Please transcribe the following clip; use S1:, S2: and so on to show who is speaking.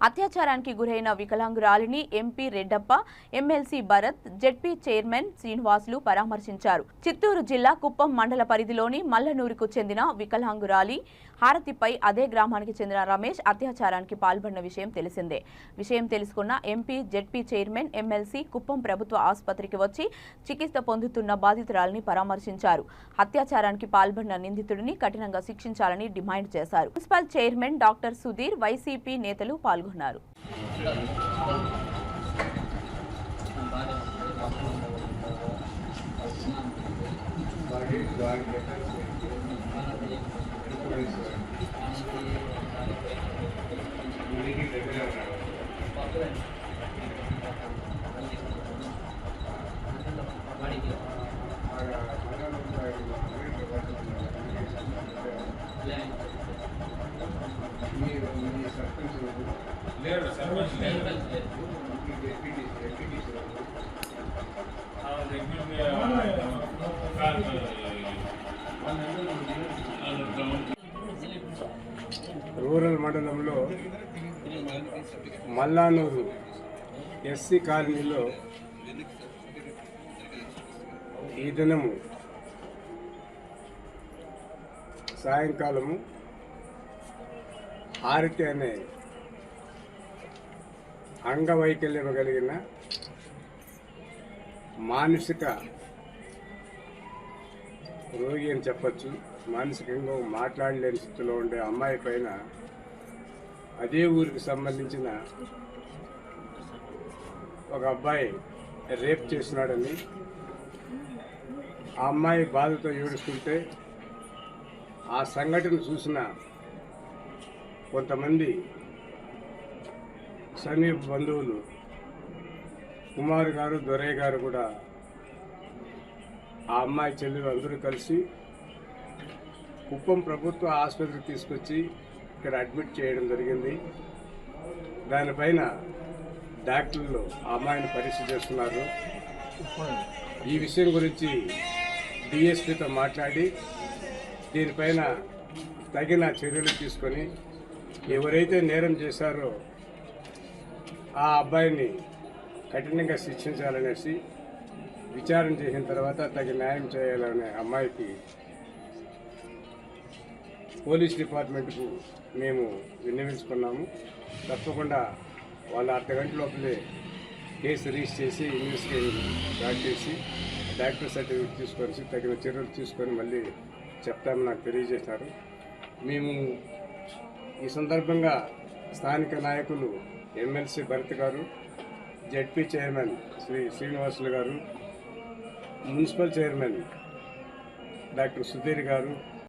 S1: అత్యాచారానికి గురైన వికలాంగురాలిని MP Reddappa, MLC Bharat, ZP chairman Srinivasulu పరామర్శించారు. చిత్తూరు జిల్లా కుప్పం మండల పరిధిలోని మల్లనూరుకు చెందిన వికలాంగురాలి హారతిపై అదే గ్రామానికి చెందిన రమేష్ అత్యాచారానికి పాల్పడిన విషయం తెలిసిందే. విషయం తెలుసుకున్న MP, ZP chairman, MLC Kuppam ప్రభుత్వ ఆసుపత్రికి వచ్చి చికిత్స పొందుతున్న బాధితురాలిని పరామర్శించారు. అత్యాచారానికి పాల్పడిన నిందితుడిని కఠినంగా శిక్షించాలని డిమాండ్ చేశారు. Municipal chairman doctor Sudheer, YCP నేతలు పాల్గొన్నారు.
S2: రూరల్ మండలంలో మల్లానూరు ఎస్సీ కాలనీలో ఈ దినము సాయంకాలము హారతి అనే అంగవైకల్యం కలిగిన మానసిక రోగి అని చెప్పచ్చు. మానసికంగా మాట్లాడలేని స్థితిలో ఉండే అమ్మాయి పైన అదే ఊరికి సంబంధించిన ఒక అబ్బాయి రేప్ చేసినాడని, ఆ అమ్మాయి బాధతో ఏడుస్తుంటే ఆ సంఘటన చూసిన కొంతమంది సమీప బంధువులు కుమార్ గారు, దొరయ్య గారు కూడా ఆ అమ్మాయి చెల్లెలు అందరూ కలిసి కుప్పం ప్రభుత్వ ఆసుపత్రికి తీసుకొచ్చి ఇక్కడ అడ్మిట్ చేయడం జరిగింది. దానిపైన డాక్టర్లు ఆ అమ్మాయిని పరీక్ష చేస్తున్నారు. ఈ విషయం గురించి డిఎస్పీతో మాట్లాడి దీనిపైన తగిన చర్యలు తీసుకొని ఎవరైతే నేరం చేశారో ఆ అబ్బాయిని కఠినంగా శిక్షించాలనేసి విచారణ చేసిన తర్వాత తగిన న్యాయం చేయాలనే అమ్మాయికి పోలీస్ డిపార్ట్మెంట్కు మేము విన్నవించుకున్నాము. తప్పకుండా వాళ్ళ అర్ధగంట లోపలే కేసు రిజిస్టర్ చేసి ఇన్వెస్టిగేషన్ స్టార్ట్ చేసి డాక్టర్ సర్టిఫికేట్ తీసుకొని తగిన చర్యలు తీసుకొని మళ్ళీ చెప్తామని నాకు తెలియజేశారు. మేము ఈ సందర్భంగా స్థానిక నాయకులు ఎమ్మెల్సీ భరత్ గారు, జెడ్పీ చైర్మన్ శ్రీనివాసులు గారు, మున్సిపల్ చైర్మన్ డాక్టర్ సుధీర్ గారు,